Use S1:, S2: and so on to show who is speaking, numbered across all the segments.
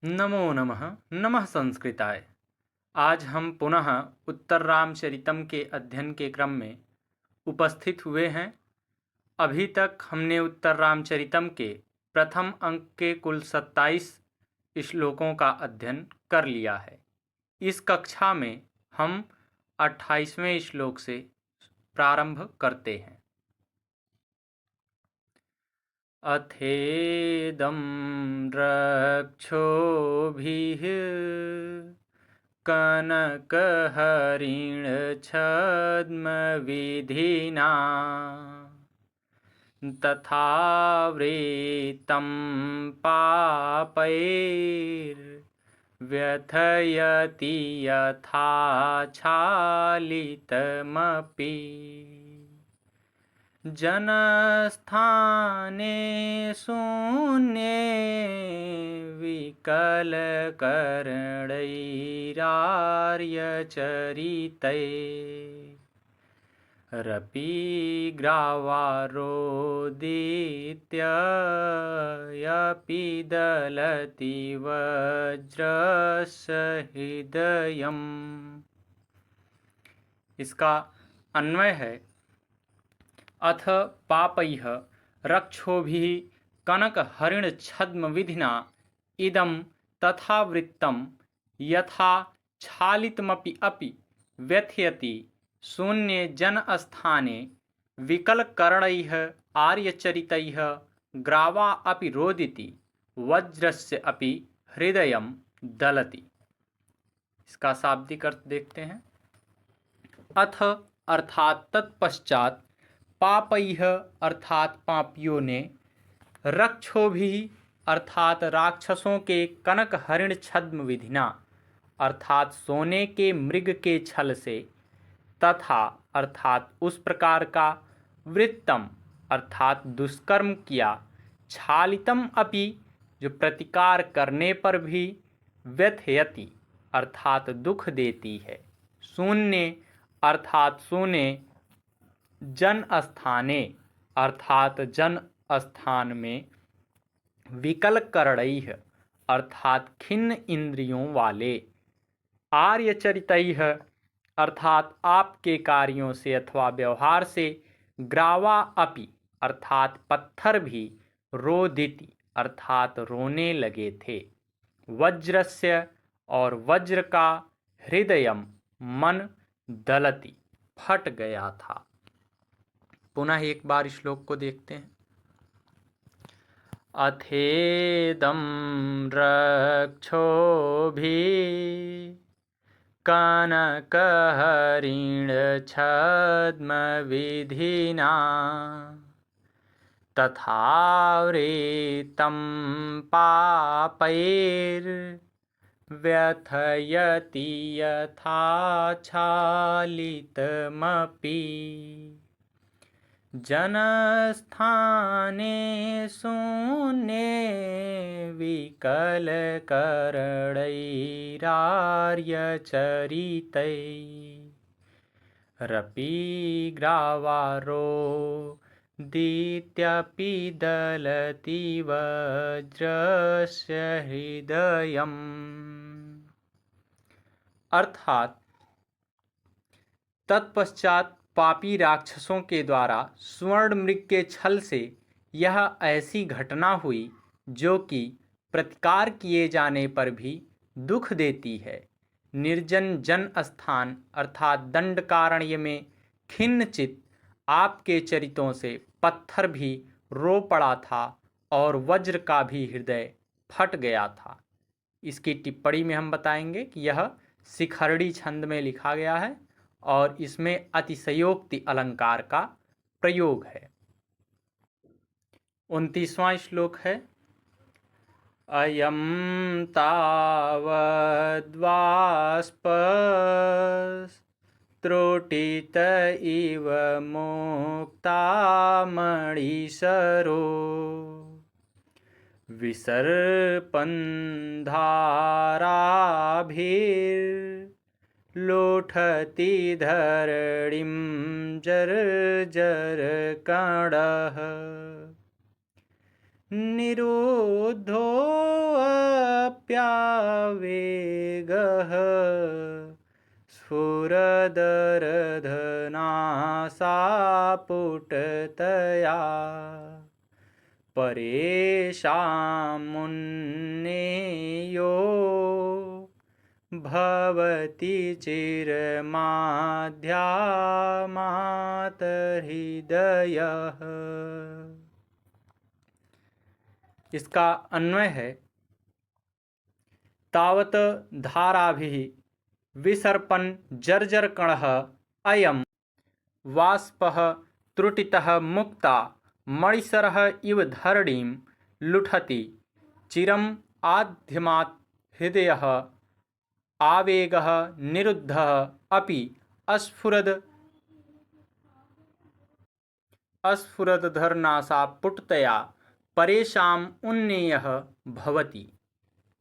S1: नमो नमः। नमः संस्कृताय। आज हम पुनः उत्तर रामचरितम के अध्ययन के क्रम में उपस्थित हुए हैं। अभी तक हमने उत्तर रामचरितम के प्रथम अंक के कुल 27 श्लोकों का अध्ययन कर लिया है। इस कक्षा में हम 28वें श्लोक से प्रारंभ करते हैं। अथेदं रक्षोभिः कनकहरिणछद्मविधिना तथावृतं पापैर्व्यथयति यथा क्षालितमपि जनस्थाने शून्ये विकलकरणैरार्यचरितैरपि ग्रावारोदित्ययपि दलति वज्रस्य हृदयम्। इसका अन्वय है, अथ पापैः रक्षोभिः कनकहरिणछद्मविधिना इदं तथावृत्तं यथा क्षालितमपि व्यथयति शून्ये जनस्थाने विकलकरणैः आर्यचरितैः ग्रावा अपि रोदिति वज्रस्य अपि हृदयं दलति। इसका शाब्दिक अर्थ देखते हैं। अथ अर्थात तत्पश्चात पापैः अर्थात पापियों ने रक्षोभिः अर्थात राक्षसों के कनक हरिण छद्म विधिना अर्थात सोने के मृग के छल से तथा अर्थात उस प्रकार का वृत्तम अर्थात दुष्कर्म किया छालितम अपि जो प्रतिकार करने पर भी व्यथयति अर्थात दुख देती है शून्य अर्थात शून्य जन स्थाने अर्थात जन स्थान में विकल करणैः अर्थात खिन्न इंद्रियों वाले आर्यचरितैः अर्थात आपके कार्यों से अथवा व्यवहार से ग्रावा अपि अर्थात पत्थर भी रोदिति अर्थात रोने लगे थे वज्रस्य और वज्र का हृदयम मन दलति फट गया था। पुनः एक बार श्लोक को देखते हैं। अथेदं रक्षोभिः कनकहरिणछद्मविधिना तथावृतं पापैर्व्यथयति यथा क्षालितमपि जनस्थाने शून्ये विकलकरणैरार्यचरितैरपि ग्रावारोदित्यपि दलति वज्रस्य हृदयम्। अर्थात तत्पश्चात पापी राक्षसों के द्वारा स्वर्ण मृग के छल से यह ऐसी घटना हुई जो कि प्रतिकार किए जाने पर भी दुख देती है। निर्जन जन स्थान अर्थात दंडकारण्य में खिन्नचित आपके चरितों से पत्थर भी रो पड़ा था और वज्र का भी हृदय फट गया था। इसकी टिप्पणी में हम बताएंगे कि यह शिखरड़ी छंद में लिखा गया है और इसमें अतिशयोक्ति अलंकार का प्रयोग है। 29वां श्लोक है, अयं तावद्वाष्पस्त्रोटित इव मुक्तामणिसरो विसर्पन्धाराभिर्लोठति धरणिं जर्जरकणः निरुद्धोऽप्यस्य स्फुरदरधनासापुटतया परेषामुन्नेयो भवति चिरमाध्यामातहृदयः। इसका अन्वय है, तावत धाराभिः विसर्पन् जर्जरकणः अयं वाष्पः त्रुटितः मुक्ता मणिसरः इव धरणीं लुठति चिरम् आद्यमात् हृदयः आवेगः निरुद्धः अपि स्फुरदधरनासापुटतया परेषाम् उन्नेयः भवति।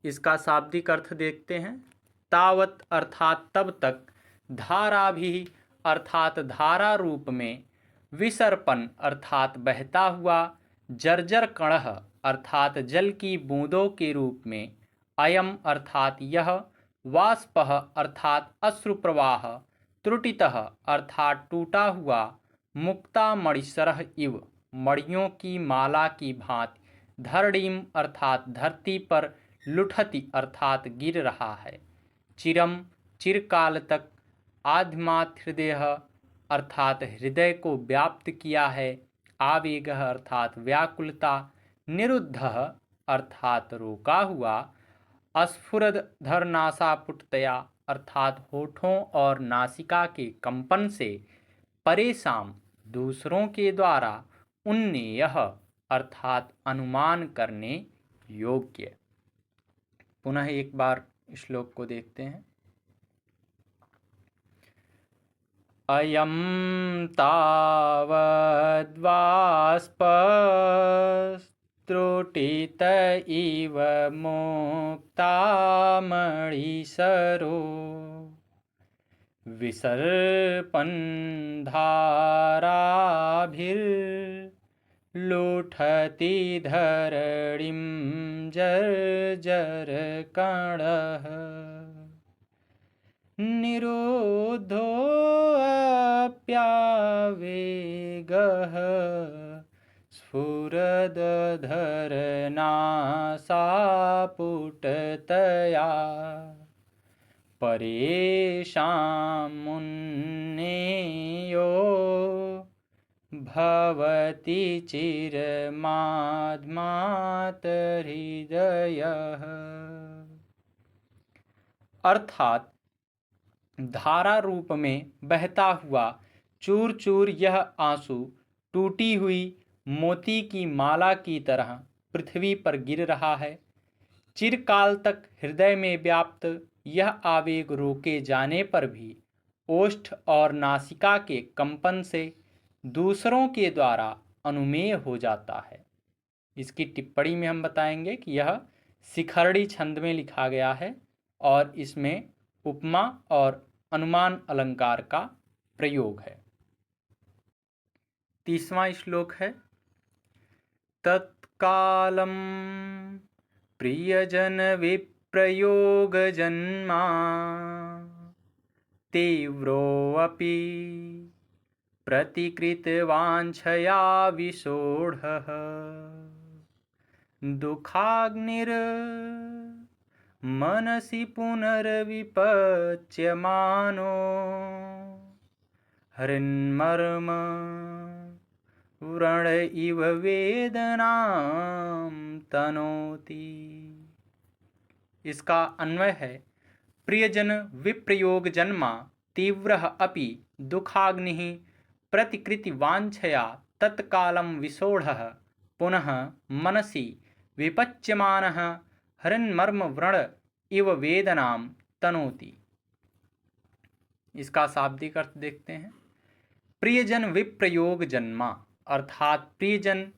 S1: इसका शाब्दिक अर्थ देखते हैं। तावत अर्थात तब तक, धाराभिः अर्थात धारा रूप में, विसर्पण अर्थात बहता हुआ, जर्जर कणः अर्थात जल की बूंदों के रूप में, अयम अर्थात यह, वाष्पः अर्थात अश्रु प्रवाह, त्रुटितः अर्थात टूटा हुआ, मुक्ता मणिसरः इव मणियों की माला की भांति, धरणीम अर्थात धरती पर, लुठति अर्थात गिर रहा है, चिरम चिरकाल तक, आध्मात हृदय अर्थात हृदय को व्याप्त किया है, आवेगः अर्थात व्याकुलता, निरुद्धः अर्थात रोका हुआ, स्फुरदधरनासापुटतया अर्थात होठों और नासिका के कंपन से, परेशान दूसरों के द्वारा, उन्नेयः अर्थात अनुमान करने योग्य। पुनः एक बार श्लोक को देखते हैं। अयं तावद्वाष्पस्त्रुटित इव मुक्ता मणिसरो विसर्पन् धाराभिर्लुठति धरणीं जर्जरकणः निरोधोऽप्यावेगः स्फुरदधरनासापुटतया परेषामुन्नेयो भवति चिरमाध्मातहृदयः। अर्थात धारा रूप में बहता हुआ चूर चूर यह आंसू टूटी हुई मोती की माला की तरह पृथ्वी पर गिर रहा है। चिरकाल तक हृदय में व्याप्त यह आवेग रोके जाने पर भी ओष्ठ और नासिका के कंपन से दूसरों के द्वारा अनुमेय हो जाता है। इसकी टिप्पणी में हम बताएंगे कि यह शिखरणी छंद में लिखा गया है और इसमें उपमा और अनुमान अलंकार का प्रयोग है। 30वां श्लोक है, तत्कालम प्रियजन विप्रयोग जन्मा तीव्रोऽपि प्रतिकृतवाञ्छया विसोढः दुःखाग्निर्मनसि पुनर्विपच्यमानो हृन्मर्म व्रण इव वेदनां तनोति। इसका अन्वय है, प्रियजन विप्रयोग जन्मा तीव्रः अपि दुःखाग्निः प्रतिकृति वाञ्छया तत्कालं विसोढः पुनः मनसि विपच्यमानः हृन्मर्म व्रण इव वेदनां तनोति। इसका शाब्दिक अर्थ देखते हैं। प्रियजन विप्रयोग जन्मा अर्थात प्रियजन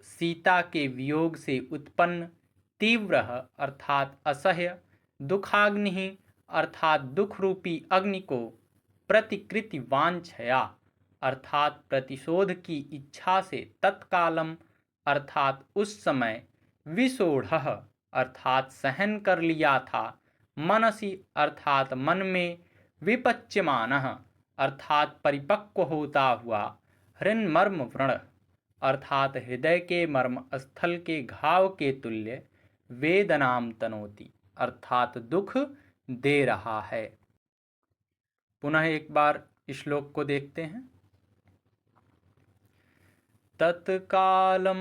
S1: सीता के वियोग से उत्पन्न, तीव्र अर्थात असह्य, दुखाग्नि अर्थात दुख रूपी अग्नि को, प्रतिकृति वांछया अर्थात प्रतिशोध की इच्छा से, तत्कालम अर्थात उस समय, विसोढ़ अर्थात सहन कर लिया था, मनसि अर्थात मन में, विपच्यमानः अर्थात परिपक्व होता हुआ, हृन्मर्म व्रण अर्थात हृदय के मर्म स्थल के घाव के तुल्य, वेदनाम तनोति अर्थात दुख दे रहा है। पुनः एक बार श्लोक को देखते हैं। तत्कालं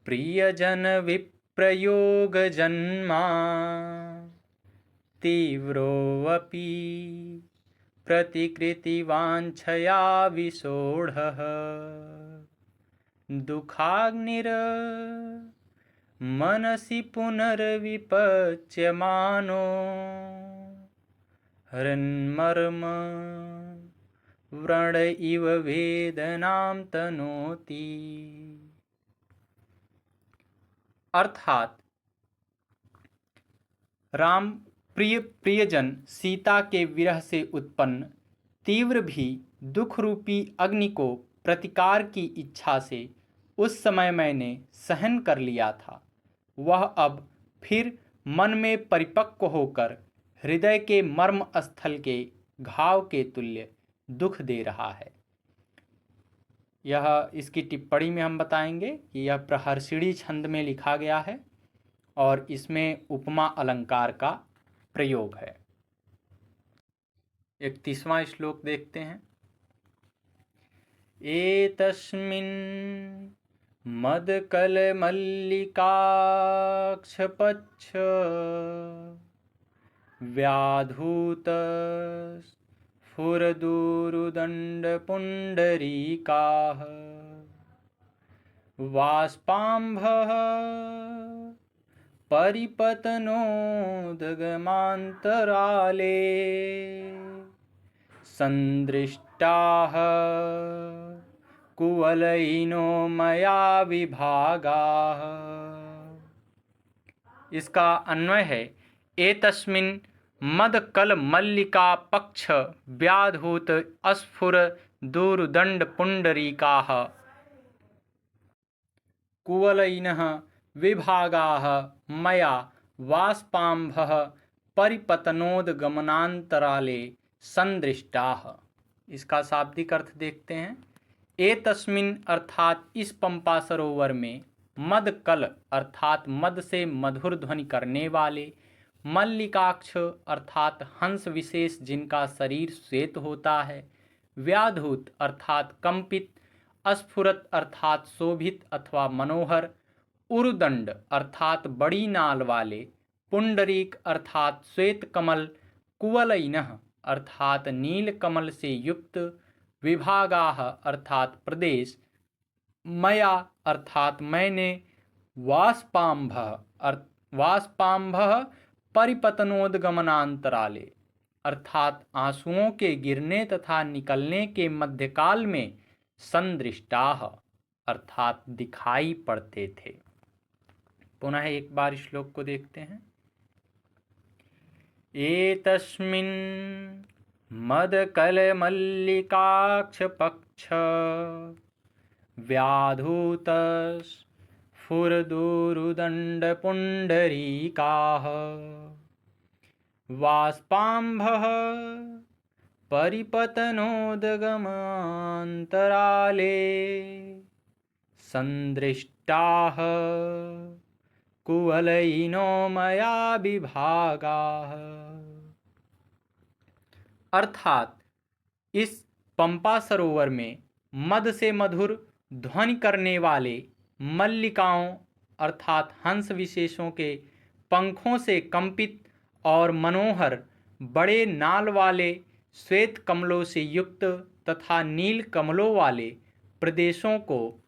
S1: प्रियजन विप्रयोग जन्मा, तीव्रोऽपि प्रतिकृतिवाञ्छया विसोढः, दुःखाग्निर् मनसि पुनर्विपच्यमानो, हृन्मर्म व्रण इव वेदनाम तनोति। अर्थात राम प्रियजन सीता के विरह से उत्पन्न तीव्र भी दुख रूपी अग्नि को प्रतिकार की इच्छा से उस समय मैंने सहन कर लिया था, वह अब फिर मन में परिपक्व होकर हृदय के मर्म स्थल के घाव के तुल्य दुख दे रहा है। यह इसकी टिप्पणी में हम बताएंगे कि यह प्रहर्षिणी छंद में लिखा गया है और इसमें उपमा अलंकार का प्रयोग है। 31वां श्लोक देखते हैं। एतस्मिन् मदकलमल्लिकाक्षपच्छ व्याधूतस्फुरदुरुदण्डपुण्डरीकाः, वाष्पाम्भः परिपतनोद्गमान्तराले, सन्दृष्टाः कुवलयिनो मया विभागाः। इसका अन्वय है एतस्मिन् मदकल मल्लिका पक्ष व्याधूत अस्फुर दूरदंड पुंडरीकाः, कुवलयिनः विभागाः मया वाष्पाम्भः परिपतनोद्गमनान्तराले संदृष्टाः। इसका शाब्दिक अर्थ देखते हैं। एतस्मिन् अर्थात इस पंपा सरोवर में, मदकल अर्थात मद से मधुर ध्वनि करने वाले, मल्लिकाक्ष अर्थात हंस विशेष जिनका शरीर श्वेत होता है, व्याधूत अर्थात कंपित, अस्फुरत अर्थात शोभित अथवा मनोहर, उरुदंड अर्थात बड़ी नाल वाले, पुंडरीक अर्थात श्वेत कमल, कुवलयिनः अर्थात नील कमल से युक्त, विभागाः अर्थात प्रदेश, मया अर्थात मैंने, वाष्पाम्भः परिपतनोद्गमनान्तराले अर्थात आंसुओं के गिरने तथा निकलने के मध्यकाल में, संदृष्टाः अर्थात दिखाई पड़ते थे। पुनः एक बार श्लोक को देखते हैं। एतस्मिन् मदकलमल्लिकाक्षपक्ष व्याधूतस्फुरदुरुदण्डपुण्डरीकाः, वाष्पाम्भः परिपतनोद्गमान्तराले, संदृष्टाः कुवलयिनो मया विभागाः। अर्थात इस पंपा सरोवर में मद से मधुर ध्वनि करने वाले मल्लिकाओं अर्थात हंस विशेषों के पंखों से कंपित और मनोहर बड़े नाल वाले श्वेत कमलों से युक्त तथा नील कमलों वाले प्रदेशों को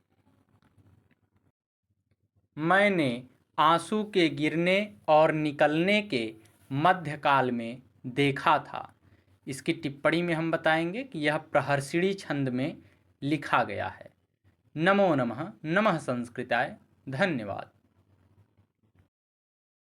S1: मैंने आंसू के गिरने और निकलने के मध्यकाल में देखा था। इसकी टिप्पणी में हम बताएंगे कि यह प्रहर्षिणी छंद में लिखा गया है। नमो नमः। नमः संस्कृताय। धन्यवाद।